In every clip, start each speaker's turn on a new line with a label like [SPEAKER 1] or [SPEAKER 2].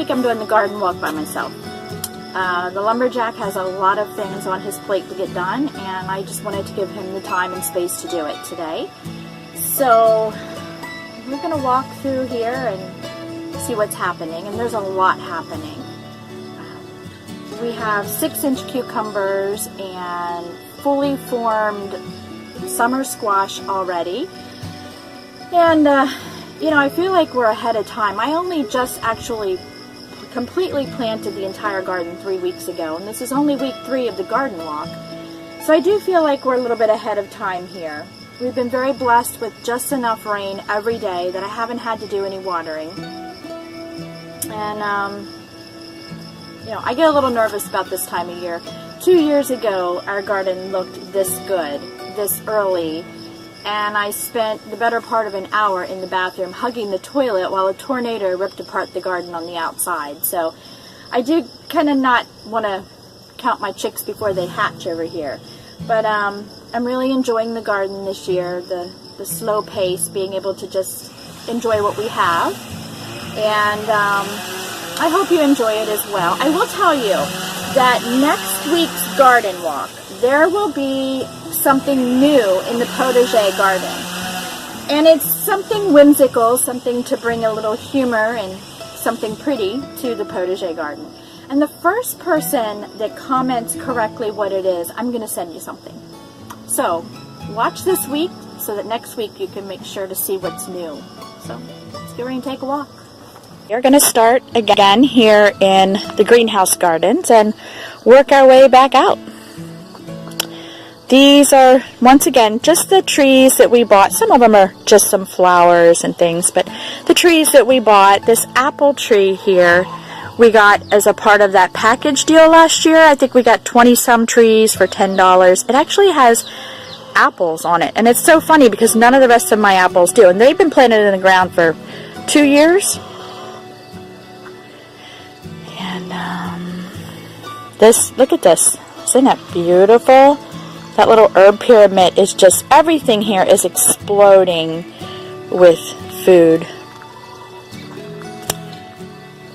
[SPEAKER 1] week I'm doing the garden walk by myself. The lumberjack has a lot of things on his plate to get done, and I just wanted to give him the time and space to do it today. So we're going to walk through here and see what's happening, and there's a lot happening. We have 6-inch cucumbers and fully formed summer squash already. And, you know, I feel like we're ahead of time. I only just actually completely planted the entire garden 3 weeks ago, and this is only week 3 of the garden walk. So I do feel like we're a little bit ahead of time here. We've been very blessed with just enough rain every day that I haven't had to do any watering. And, you know, I get a little nervous about this time of year. 2 years ago, our garden looked this good, this early, and I spent the better part of an hour in the bathroom hugging the toilet while a tornado ripped apart the garden on the outside. So I do kind of not want to count my chicks before they hatch over here. But I'm really enjoying the garden this year, the slow pace, being able to just enjoy what we have. And I hope you enjoy it as well. I will tell you that next week's garden walk, there will be something new in the potager garden. And it's something whimsical, something to bring a little humor and something pretty to the potager garden. And the first person that comments correctly what it is, I'm going to send you something. So watch this week so that next week you can make sure to see what's new. So let's get ready and take a walk. We're going to start again here in the greenhouse gardens and work our way back out. These are, once again, just the trees that we bought. Some of them are just some flowers and things, but the trees that we bought, this apple tree here, we got as a part of that package deal last year. I think we got 20-some trees for $10. It actually has apples on it, and it's so funny because none of the rest of my apples do, and they've been planted in the ground for 2 years. And this, look at this. Isn't that beautiful? That little herb pyramid is just, everything here is exploding with food.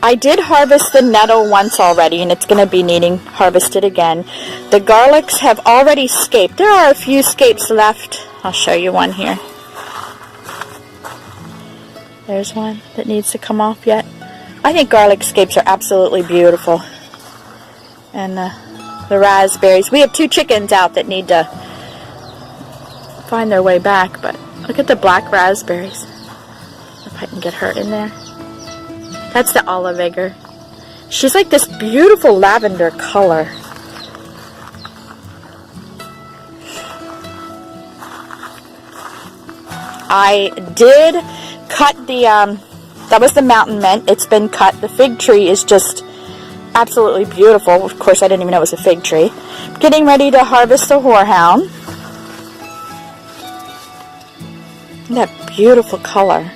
[SPEAKER 1] I did harvest the nettle once already, and it's going to be needing harvested again. The garlics have already scaped. There are a few scapes left. I'll show you one here. There's one that needs to come off yet. I think garlic scapes are absolutely beautiful. And the raspberries. We have 2 chickens out that need to find their way back, but look at the black raspberries. If I can get her in there. That's the olive egger. She's like this beautiful lavender color. I did cut the, that was the mountain mint. It's been cut. The fig tree is just absolutely beautiful. Of course, I didn't even know it was a fig tree. Getting ready to harvest the horehound. That beautiful color.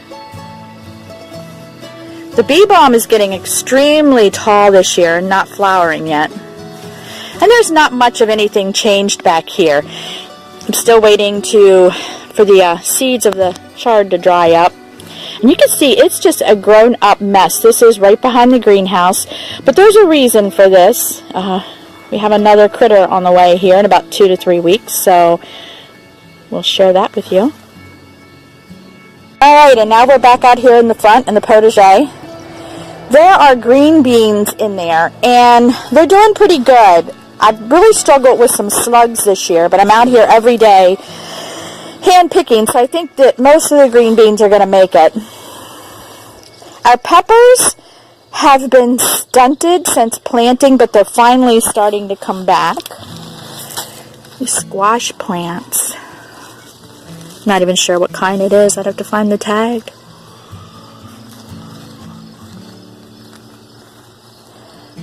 [SPEAKER 1] The bee balm is getting extremely tall this year and not flowering yet. And there's not much of anything changed back here. I'm still waiting for the seeds of the chard to dry up. And you can see it's just a grown-up mess. This is right behind the greenhouse. But there's a reason for this. We have another critter on the way here in about 2 to 3 weeks. So we'll share that with you. Alright, and now we're back out here in the front in the potager. There are green beans in there, and they're doing pretty good. I've really struggled with some slugs this year, but I'm out here every day hand picking, so I think that most of the green beans are going to make it. Our peppers have been stunted since planting, but they're finally starting to come back. These squash plants. Not even sure what kind it is. I'd have to find the tag.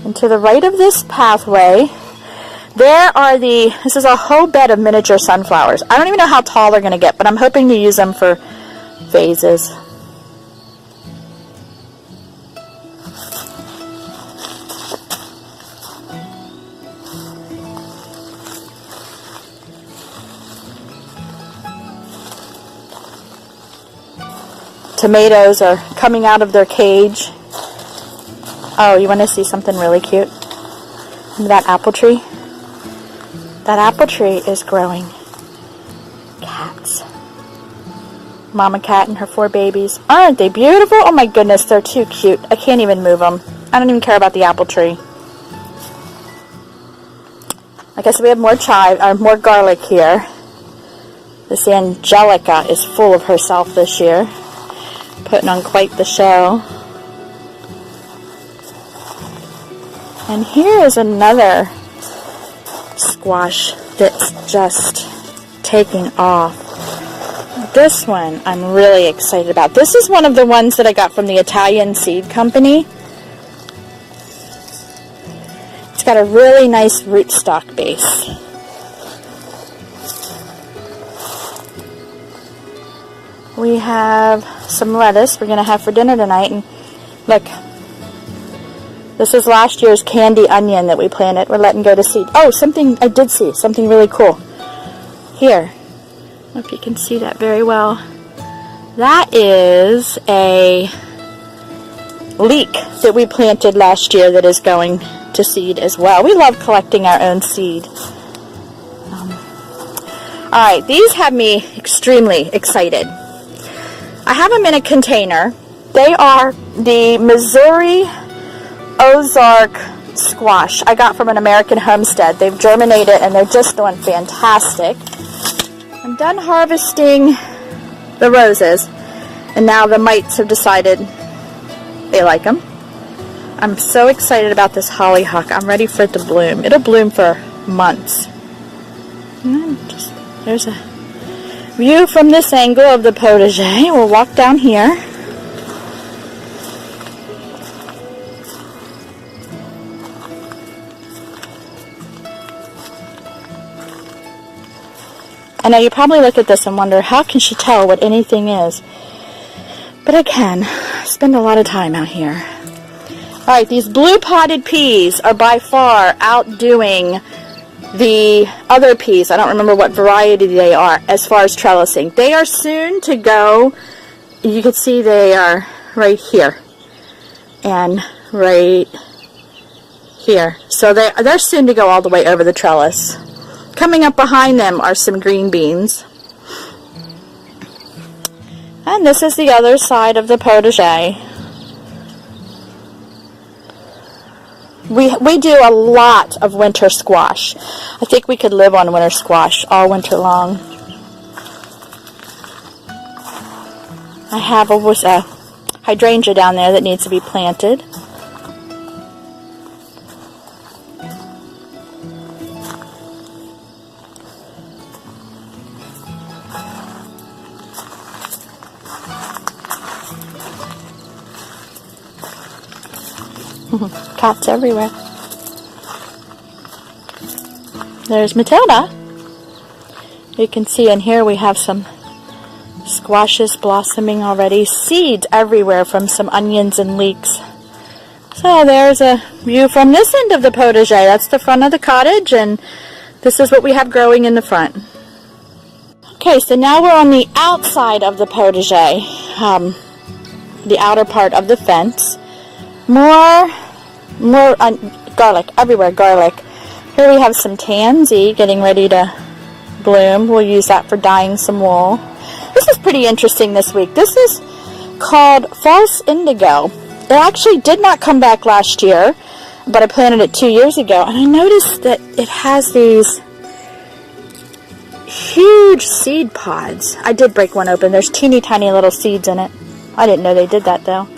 [SPEAKER 1] And to the right of this pathway, there are this is a whole bed of miniature sunflowers. I don't even know how tall they're going to get, but I'm hoping to use them for vases. Tomatoes are coming out of their cage. Oh, you want to see something really cute? That apple tree? That apple tree is growing cats. Mama cat and her 4 babies. Aren't they beautiful? Oh my goodness, they're too cute. I can't even move them. I don't even care about the apple tree. I guess we have more chive, or more garlic here. This Angelica is full of herself this year. Putting on quite the show. And here is another squash that's just taking off. This one I'm really excited about. This is one of the ones that I got from the Italian seed company. It's got a really nice rootstock base. We have some lettuce we're going to have for dinner tonight. And look, this is last year's candy onion that we planted. We're letting go to seed. Oh, something I did see. Something really cool. Here. I don't know if you can see that very well. That is a leek that we planted last year that is going to seed as well. We love collecting our own seed. Alright, these have me extremely excited. I have them in a container. They are the Missouri Ozark squash I got from an American Homestead. They've germinated and they're just doing fantastic. I'm done harvesting the roses, and now the mites have decided they like them. I'm so excited about this hollyhock. I'm ready for it to bloom. It'll bloom for months. There's a view from this angle of the potager. We'll walk down here. I know you probably look at this and wonder, how can she tell what anything is? But I can. I spend a lot of time out here. Alright, these blue potted peas are by far outdoing the other peas. I don't remember what variety they are as far as trellising. They are soon to go. You can see they are right here and right here. So they're soon to go all the way over the trellis. Coming up behind them are some green beans. And this is the other side of the potager. We do a lot of winter squash. I think we could live on winter squash all winter long. I have a hydrangea down there that needs to be planted. Cats everywhere. There's Matilda. You can see in here we have some squashes blossoming already. Seeds everywhere from some onions and leeks. So there's a view from this end of the potager. That's the front of the cottage, and this is what we have growing in the front. Okay, so now we're on the outside of the potager, the outer part of the fence. More garlic, everywhere garlic. Here we have some tansy getting ready to bloom. We'll use that for dyeing some wool. This is pretty interesting this week. This is called false indigo. It actually did not come back last year, but I planted it 2 years ago, and I noticed that it has these huge seed pods. I did break one open. There's teeny tiny little seeds in it. I didn't know they did that though.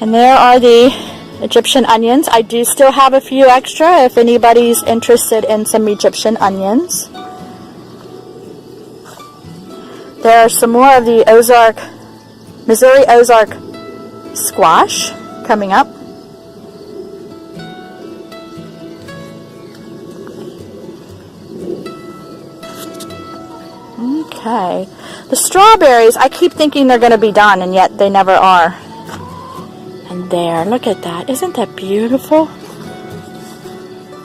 [SPEAKER 1] And there are the Egyptian onions. I do still have a few extra if anybody's interested in some Egyptian onions. There are some more of the Missouri Ozark squash coming up. Okay. The strawberries, I keep thinking they're going to be done, and yet they never are. And there, look at that. Isn't that beautiful?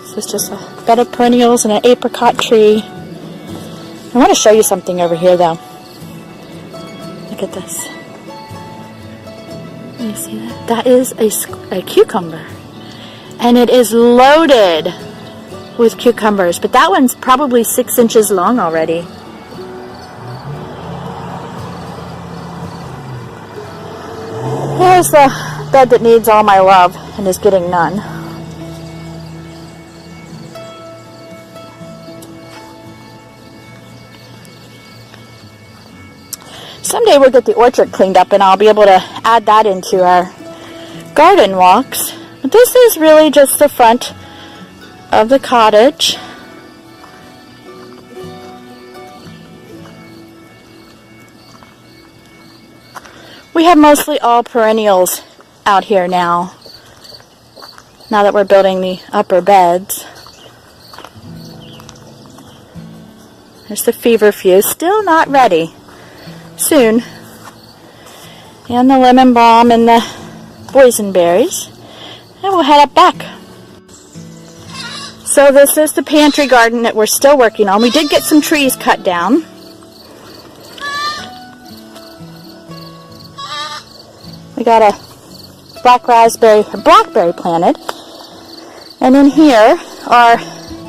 [SPEAKER 1] This is just a bed of perennials and an apricot tree. I want to show you something over here, though. Look at this. You see that? That is a cucumber. And it is loaded with cucumbers. But that one's probably 6 inches long already. Here's the bed that needs all my love and is getting none. Someday we'll get the orchard cleaned up and I'll be able to add that into our garden walks. But this is really just the front of the cottage. We have mostly all perennials out here now that we're building the upper beds. There's the feverfew, still not ready. Soon. And the lemon balm and the boysenberries. And we'll head up back. So this is the pantry garden that we're still working on. We did get some trees cut down. We got a blackberry planted. And in here are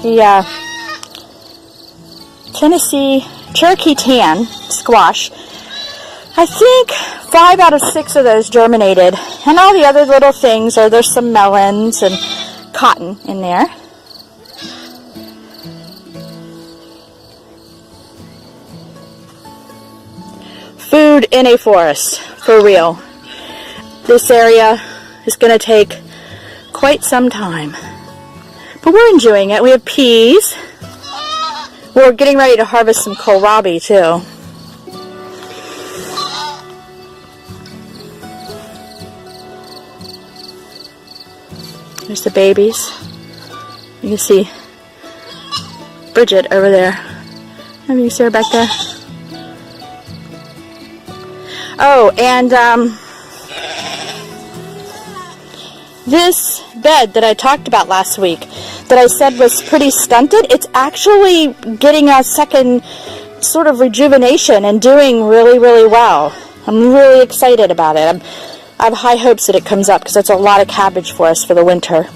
[SPEAKER 1] the Tennessee Cherokee Tan squash. I think 5 out of 6 of those germinated. And all the other little things there's some melons and cotton in there. Food in a forest, for real. This area is going to take quite some time. But we're enjoying it. We have peas. We're getting ready to harvest some kohlrabi too. There's the babies. You can see Bridget over there. Maybe you see her back there. Oh, and this bed that I talked about last week that I said was pretty stunted, it's actually getting a second sort of rejuvenation and doing really, really well. I'm really excited about it. I have high hopes that it comes up because that's a lot of cabbage for us for the winter.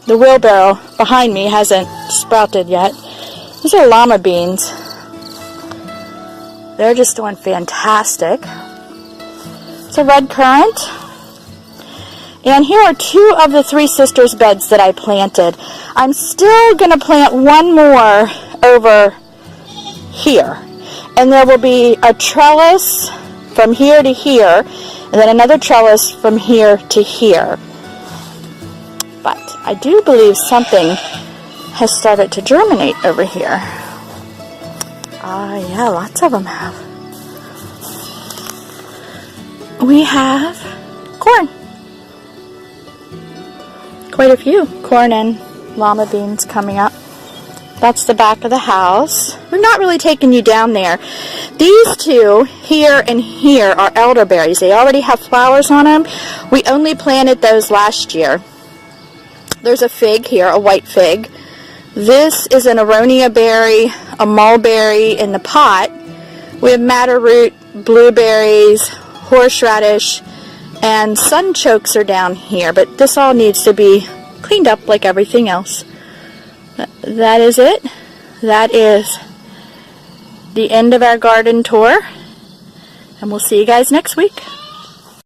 [SPEAKER 1] The wheelbarrow behind me hasn't sprouted yet. These are llama beans. They're just doing fantastic. It's a red currant. And here are 2 of the 3 sisters beds that I planted. I'm still going to plant one more over here. And there will be a trellis from here to here, and then another trellis from here to here. But I do believe something has started to germinate over here. Yeah, lots of them have. We have corn. Quite a few corn and llama beans coming up. That's the back of the house. We're not really taking you down there. These 2, here and here, are elderberries. They already have flowers on them. We only planted those last year. There's a fig here, a white fig. This is an aronia berry, a mulberry in the pot. We have madder root, blueberries, horseradish, and sunchokes are down here. But this all needs to be cleaned up like everything else. That is it. That is the end of our garden tour. And we'll see you guys next week.